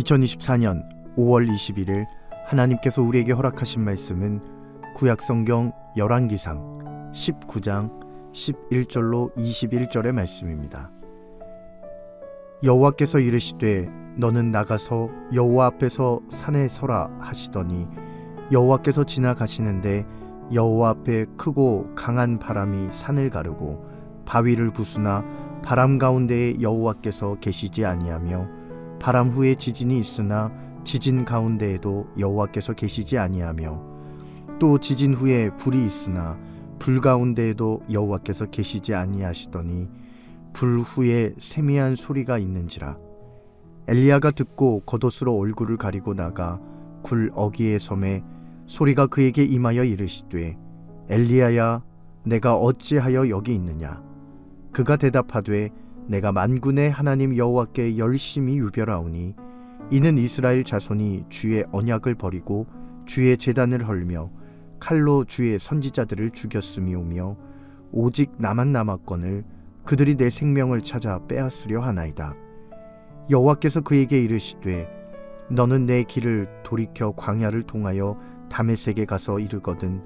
2024년 5월 21일 하나님께서 우리에게 허락하신 말씀은 구약성경 열왕기상 19장 11절로 21절의 말씀입니다. 여호와께서 이르시되 너는 나가서 여호와 앞에서 산에 서라 하시더니 여호와께서 지나가시는데 여호와 앞에 크고 강한 바람이 산을 가르고 바위를 부수나 바람 가운데에 여호와께서 계시지 아니하며 바람 후에 지진이 있으나 지진 가운데에도 여호와께서 계시지 아니하며 또 지진 후에 불이 있으나 불 가운데에도 여호와께서 계시지 아니하시더니 불 후에 세미한 소리가 있는지라. 엘리야가 듣고 겉옷으로 얼굴을 가리고 나가 굴 어귀에 섬에 소리가 그에게 임하여 이르시되 엘리야야 내가 어찌하여 여기 있느냐. 그가 대답하되 내가 만군의 하나님 여호와께 열심히 유별하오니 이는 이스라엘 자손이 주의 언약을 버리고 주의 제단을 헐며 칼로 주의 선지자들을 죽였음이오며 오직 나만 남았거늘 그들이 내 생명을 찾아 빼앗으려 하나이다. 여호와께서 그에게 이르시되 너는 내 길을 돌이켜 광야를 통하여 다메섹에 가서 이르거든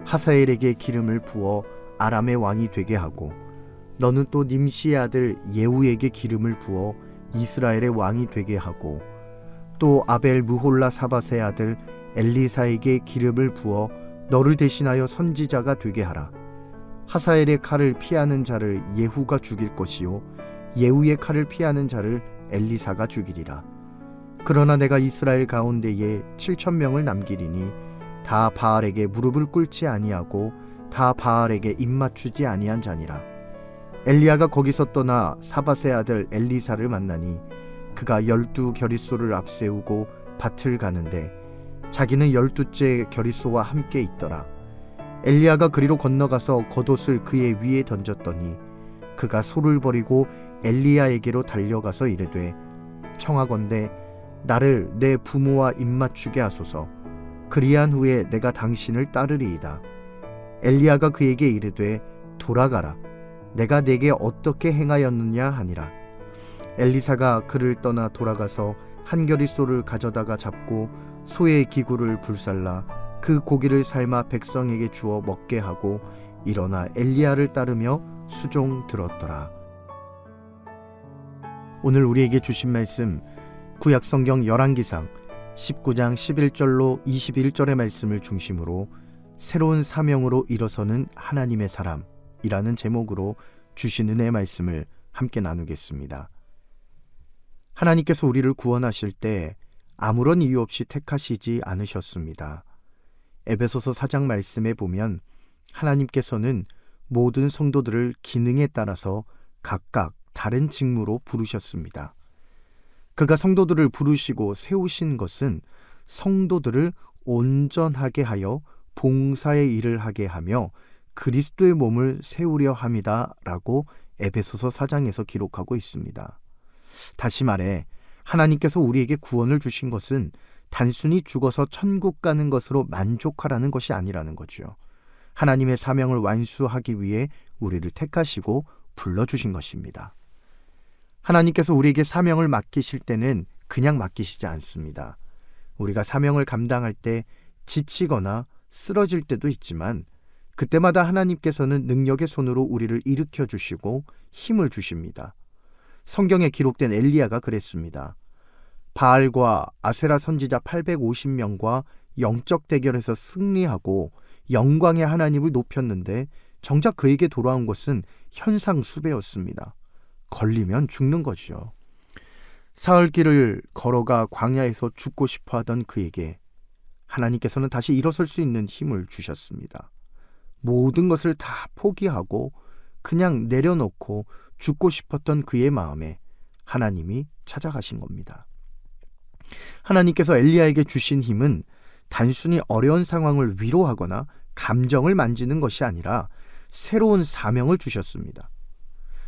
하사엘에게 기름을 부어 아람의 왕이 되게 하고 너는 또 님시의 아들 예후에게 기름을 부어 이스라엘의 왕이 되게 하고 또 아벨 무홀라 사밧의 아들 엘리사에게 기름을 부어 너를 대신하여 선지자가 되게 하라. 하사엘의 칼을 피하는 자를 예후가 죽일 것이요 예후의 칼을 피하는 자를 엘리사가 죽이리라. 그러나 내가 이스라엘 가운데에 7,000명을 남기리니 다 바알에게 무릎을 꿇지 아니하고 다 바알에게 입맞추지 아니한 자니라. 엘리야가 거기서 떠나 사밧의 아들 엘리사를 만나니 그가 12겨릿소를 앞세우고 밭을 가는데 자기는 12째 겨릿소와 함께 있더라. 엘리야가 그리로 건너가서 겉옷을 그의 위에 던졌더니 그가 소를 버리고 엘리야에게로 달려가서 이르되 청하건대 나를 내 부모와 입맞추게 하소서. 그리한 후에 내가 당신을 따르리이다. 엘리야가 그에게 이르되 돌아가라. 내가 내게 어떻게 행하였느냐 하니라. 엘리사가 그를 떠나 돌아가서 한 겨릿소를 가져다가 잡고 소의 기구를 불살라 그 고기를 삶아 백성에게 주어 먹게 하고 일어나 엘리야를 따르며 수종 들었더라. 오늘 우리에게 주신 말씀 구약성경 열왕기상 19장 11절로 21절의 말씀을 중심으로 새로운 사명으로 일어서는 하나님의 사람이라는 제목으로 주신 은혜의 말씀을 함께 나누겠습니다. 하나님께서 우리를 구원하실 때 아무런 이유 없이 택하시지 않으셨습니다. 에베소서 4장 말씀에 보면 하나님께서는 모든 성도들을 기능에 따라서 각각 다른 직무로 부르셨습니다. 그가 성도들을 부르시고 세우신 것은 성도들을 온전하게 하여 봉사의 일을 하게 하며 그리스도의 몸을 세우려 함이다 라고 에베소서 4장에서 기록하고 있습니다. 다시 말해 하나님께서 우리에게 구원을 주신 것은 단순히 죽어서 천국 가는 것으로 만족하라는 것이 아니라는 거죠. 하나님의 사명을 완수하기 위해 우리를 택하시고 불러주신 것입니다. 하나님께서 우리에게 사명을 맡기실 때는 그냥 맡기시지 않습니다. 우리가 사명을 감당할 때 지치거나 쓰러질 때도 있지만 그때마다 하나님께서는 능력의 손으로 우리를 일으켜 주시고 힘을 주십니다. 성경에 기록된 엘리야가 그랬습니다. 바알과 아세라 선지자 850명과 영적 대결에서 승리하고 영광의 하나님을 높였는데 정작 그에게 돌아온 것은 현상수배였습니다. 걸리면 죽는 거죠. 사흘길을 걸어가 광야에서 죽고 싶어 하던 그에게 하나님께서는 다시 일어설 수 있는 힘을 주셨습니다. 모든 것을 다 포기하고 그냥 내려놓고 죽고 싶었던 그의 마음에 하나님이 찾아가신 겁니다. 하나님께서 엘리야에게 주신 힘은 단순히 어려운 상황을 위로하거나 감정을 만지는 것이 아니라 새로운 사명을 주셨습니다.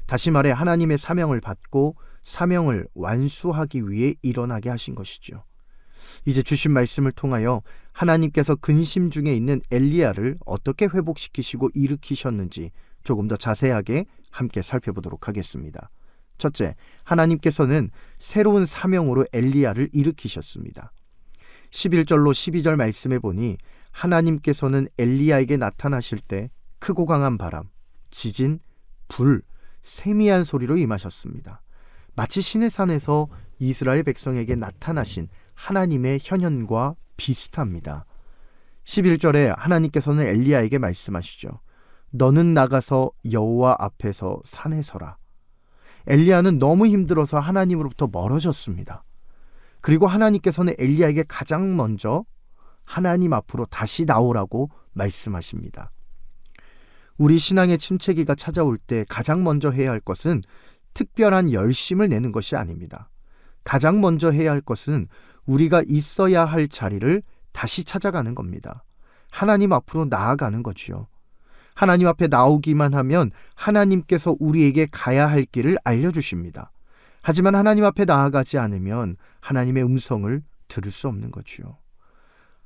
다시 말해 하나님의 사명을 받고 사명을 완수하기 위해 일어나게 하신 것이죠. 이제 주신 말씀을 통하여 하나님께서 근심 중에 있는 엘리야를 어떻게 회복시키시고 일으키셨는지 조금 더 자세하게 함께 살펴보도록 하겠습니다. 첫째, 하나님께서는 새로운 사명으로 엘리야를 일으키셨습니다. 11절로 12절 말씀에 보니 하나님께서는 엘리야에게 나타나실 때 크고 강한 바람, 지진, 불, 세미한 소리로 임하셨습니다. 마치 시내산에서 이스라엘 백성에게 나타나신 하나님의 현현과 비슷합니다. 11절에 하나님께서는 엘리야에게 말씀하시죠. 너는 나가서 여호와 앞에서 산에 서라. 엘리야는 너무 힘들어서 하나님으로부터 멀어졌습니다. 그리고 하나님께서는 엘리야에게 가장 먼저 하나님 앞으로 다시 나오라고 말씀하십니다. 우리 신앙의 침체기가 찾아올 때 가장 먼저 해야 할 것은 특별한 열심을 내는 것이 아닙니다. 가장 먼저 해야 할 것은 우리가 있어야 할 자리를 다시 찾아가는 겁니다. 하나님 앞으로 나아가는 거지요. 하나님 앞에 나오기만 하면 하나님께서 우리에게 가야 할 길을 알려주십니다. 하지만 하나님 앞에 나아가지 않으면 하나님의 음성을 들을 수 없는 거지요.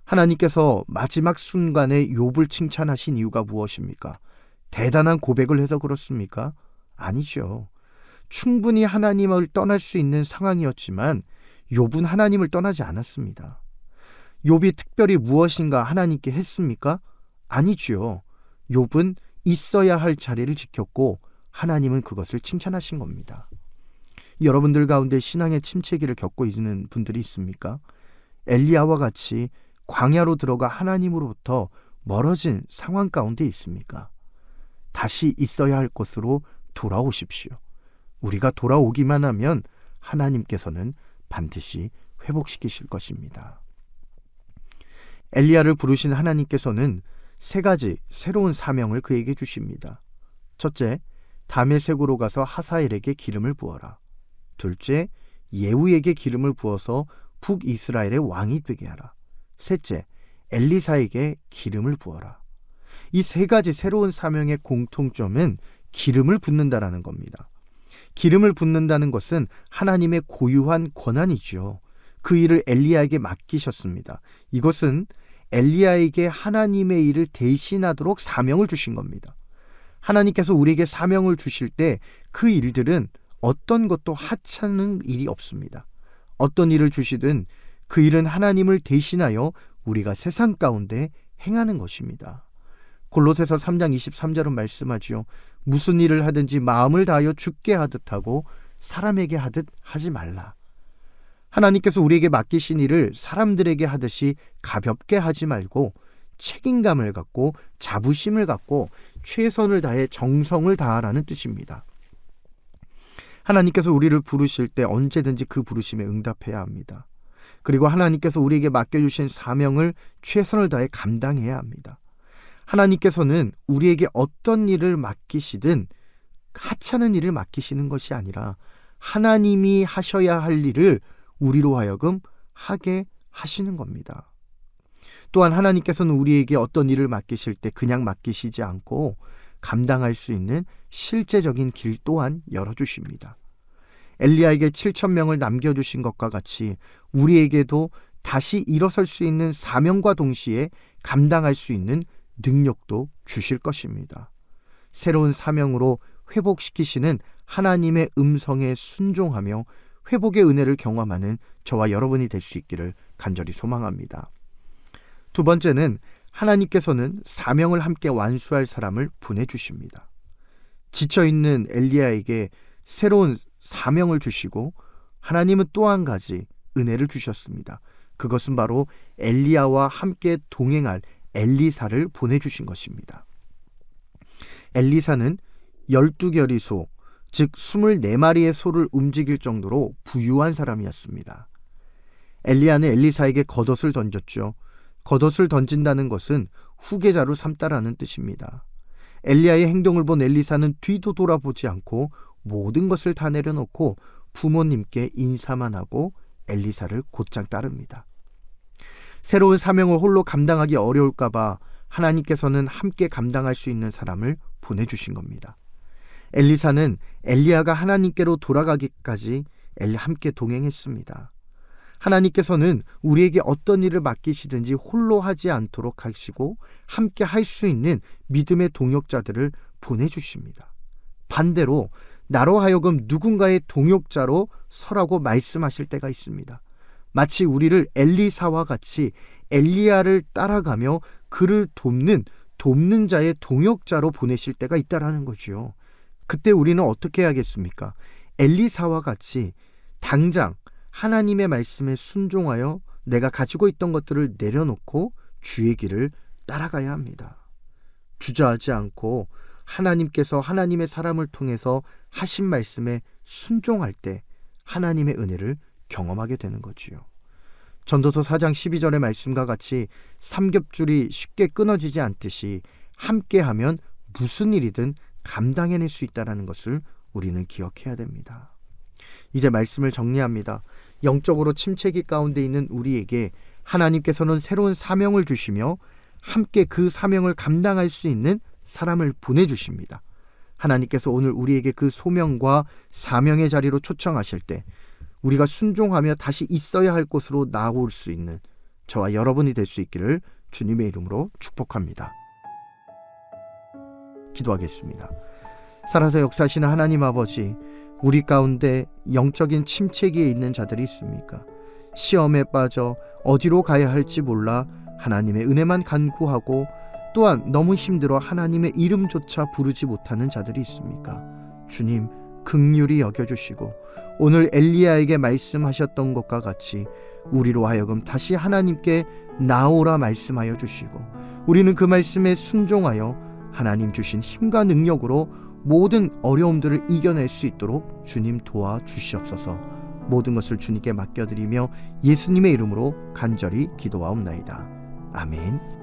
하나님께서 마지막 순간에 욥을 칭찬하신 이유가 무엇입니까? 대단한 고백을 해서 그렇습니까? 아니죠. 충분히 하나님을 떠날 수 있는 상황이었지만 욥은 하나님을 떠나지 않았습니다. 욥이 특별히 무엇인가 하나님께 했습니까? 아니죠. 욥은 있어야 할 자리를 지켰고 하나님은 그것을 칭찬하신 겁니다. 여러분들 가운데 신앙의 침체기를 겪고 있는 분들이 있습니까? 엘리야와 같이 광야로 들어가 하나님으로부터 멀어진 상황 가운데 있습니까? 다시 있어야 할 곳으로 돌아오십시오. 우리가 돌아오기만 하면 하나님께서는 반드시 회복시키실 것입니다. 엘리야를 부르신 하나님께서는 세 가지 새로운 사명을 그에게 주십니다. 첫째, 다메섹으로 가서 하사엘에게 기름을 부어라. 둘째, 예후에게 기름을 부어서 북이스라엘의 왕이 되게 하라. 셋째, 엘리사에게 기름을 부어라. 이 세 가지 새로운 사명의 공통점은 기름을 붓는다라는 겁니다. 기름을 붓는다는 것은 하나님의 고유한 권한이죠. 그 일을 엘리야에게 맡기셨습니다. 이것은 엘리야에게 하나님의 일을 대신하도록 사명을 주신 겁니다. 하나님께서 우리에게 사명을 주실 때 그 일들은 어떤 것도 하찮은 일이 없습니다. 어떤 일을 주시든 그 일은 하나님을 대신하여 우리가 세상 가운데 행하는 것입니다. 골로새서 3장 23절은 말씀하지요. 무슨 일을 하든지 마음을 다하여 주께 하듯 하고 사람에게 하듯 하지 말라. 하나님께서 우리에게 맡기신 일을 사람들에게 하듯이 가볍게 하지 말고 책임감을 갖고 자부심을 갖고 최선을 다해 정성을 다하라는 뜻입니다. 하나님께서 우리를 부르실 때 언제든지 그 부르심에 응답해야 합니다. 그리고 하나님께서 우리에게 맡겨주신 사명을 최선을 다해 감당해야 합니다. 하나님께서는 우리에게 어떤 일을 맡기시든 하찮은 일을 맡기시는 것이 아니라 하나님이 하셔야 할 일을 우리로 하여금 하게 하시는 겁니다. 또한 하나님께서는 우리에게 어떤 일을 맡기실 때 그냥 맡기시지 않고 감당할 수 있는 실제적인 길 또한 열어주십니다. 엘리야에게 7,000명을 남겨주신 것과 같이 우리에게도 다시 일어설 수 있는 사명과 동시에 감당할 수 있는 능력도 주실 것입니다. 새로운 사명으로 회복시키시는 하나님의 음성에 순종하며 회복의 은혜를 경험하는 저와 여러분이 될 수 있기를 간절히 소망합니다. 두 번째는 하나님께서는 사명을 함께 완수할 사람을 보내주십니다. 지쳐있는 엘리야에게 새로운 사명을 주시고 하나님은 또 한 가지 은혜를 주셨습니다. 그것은 바로 엘리야와 함께 동행할 엘리사를 보내주신 것입니다. 엘리사는 12결의 소, 즉 24마리의 소를 움직일 정도로 부유한 사람이었습니다. 엘리야는 엘리사에게 겉옷을 던졌죠. 겉옷을 던진다는 것은 후계자로 삼다라는 뜻입니다. 엘리야의 행동을 본 엘리사는 뒤도 돌아보지 않고 모든 것을 다 내려놓고 부모님께 인사만 하고 엘리사를 곧장 따릅니다. 새로운 사명을 홀로 감당하기 어려울까봐 하나님께서는 함께 감당할 수 있는 사람을 보내주신 겁니다. 엘리사는 엘리야가 하나님께로 돌아가기까지 함께 동행했습니다. 하나님께서는 우리에게 어떤 일을 맡기시든지 홀로 하지 않도록 하시고 함께 할 수 있는 믿음의 동역자들을 보내주십니다. 반대로 나로 하여금 누군가의 동역자로 서라고 말씀하실 때가 있습니다. 마치 우리를 엘리사와 같이 엘리야를 따라가며 그를 돕는 자의 동역자로 보내실 때가 있다라는 거죠. 그때 우리는 어떻게 해야겠습니까? 엘리사와 같이 당장 하나님의 말씀에 순종하여 내가 가지고 있던 것들을 내려놓고 주의 길을 따라가야 합니다. 주저하지 않고 하나님께서 하나님의 사람을 통해서 하신 말씀에 순종할 때 하나님의 은혜를 경험하게 되는 거지요. 전도서 4장 12절의 말씀과 같이 삼겹줄이 쉽게 끊어지지 않듯이 함께하면 무슨 일이든 감당해낼 수 있다는 것을 우리는 기억해야 됩니다. 이제 말씀을 정리합니다. 영적으로 침체기 가운데 있는 우리에게 하나님께서는 새로운 사명을 주시며 함께 그 사명을 감당할 수 있는 사람을 보내주십니다. 하나님께서 오늘 우리에게 그 소명과 사명의 자리로 초청하실 때 우리가 순종하며 다시 있어야 할 곳으로 나아올 수 있는 저와 여러분이 될 수 있기를 주님의 이름으로 축복합니다. 기도하겠습니다. 살아서 역사하시는 하나님 아버지, 우리 가운데 영적인 침체기에 있는 자들이 있습니까? 시험에 빠져 어디로 가야 할지 몰라 하나님의 은혜만 간구하고 또한 너무 힘들어 하나님의 이름조차 부르지 못하는 자들이 있습니까? 주님, 긍휼히 여겨주시고 오늘 엘리야에게 말씀하셨던 것과 같이 우리로 하여금 다시 하나님께 나오라 말씀하여 주시고 우리는 그 말씀에 순종하여 하나님 주신 힘과 능력으로 모든 어려움들을 이겨낼 수 있도록 주님 도와주시옵소서. 모든 것을 주님께 맡겨드리며 예수님의 이름으로 간절히 기도하옵나이다. 아멘.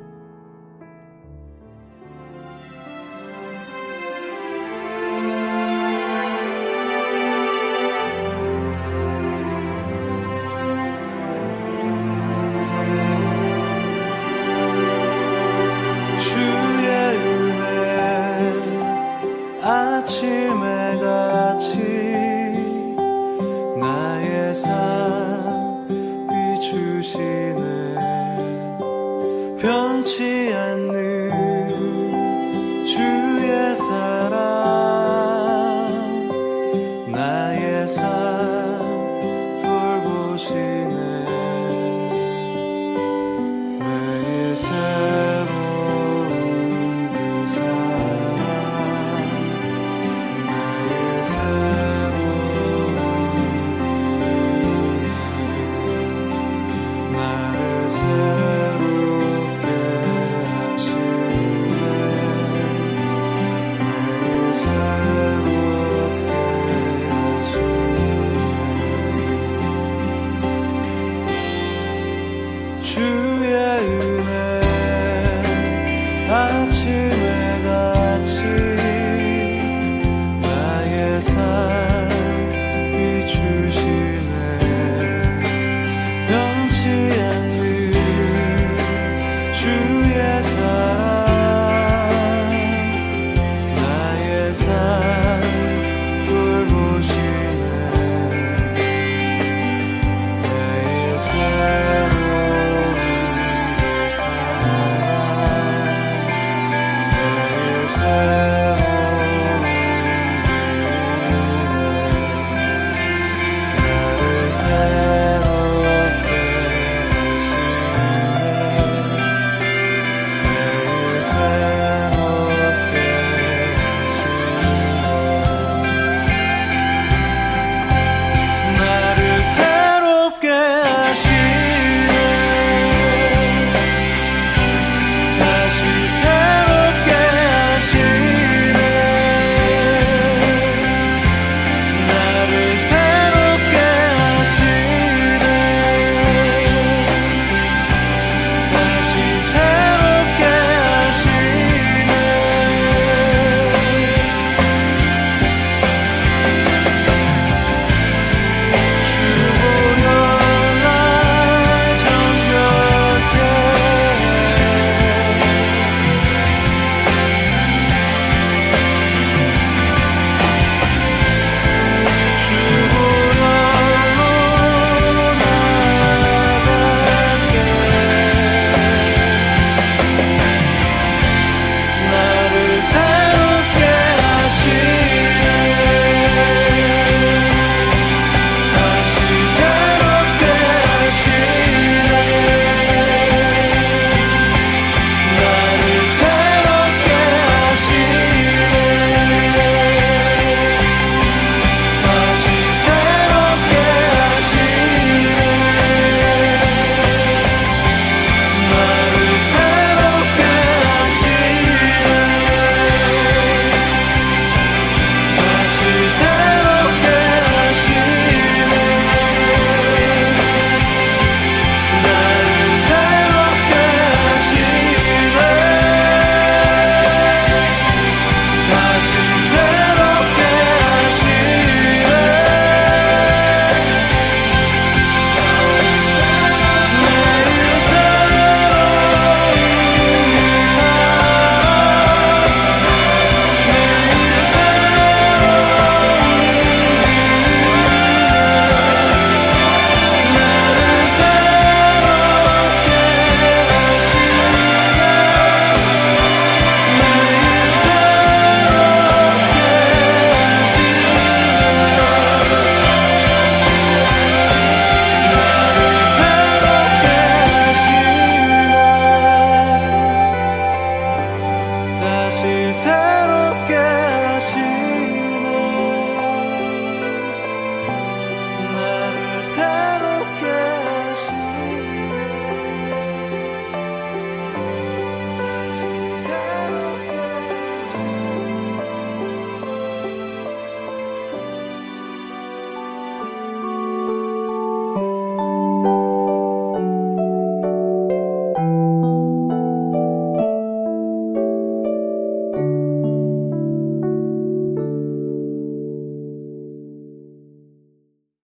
아침에 같이 나의 삶 비추시네. 변치 않는 주의 사랑 나의 삶 돌보시네. 매일 새로운 그 사랑 주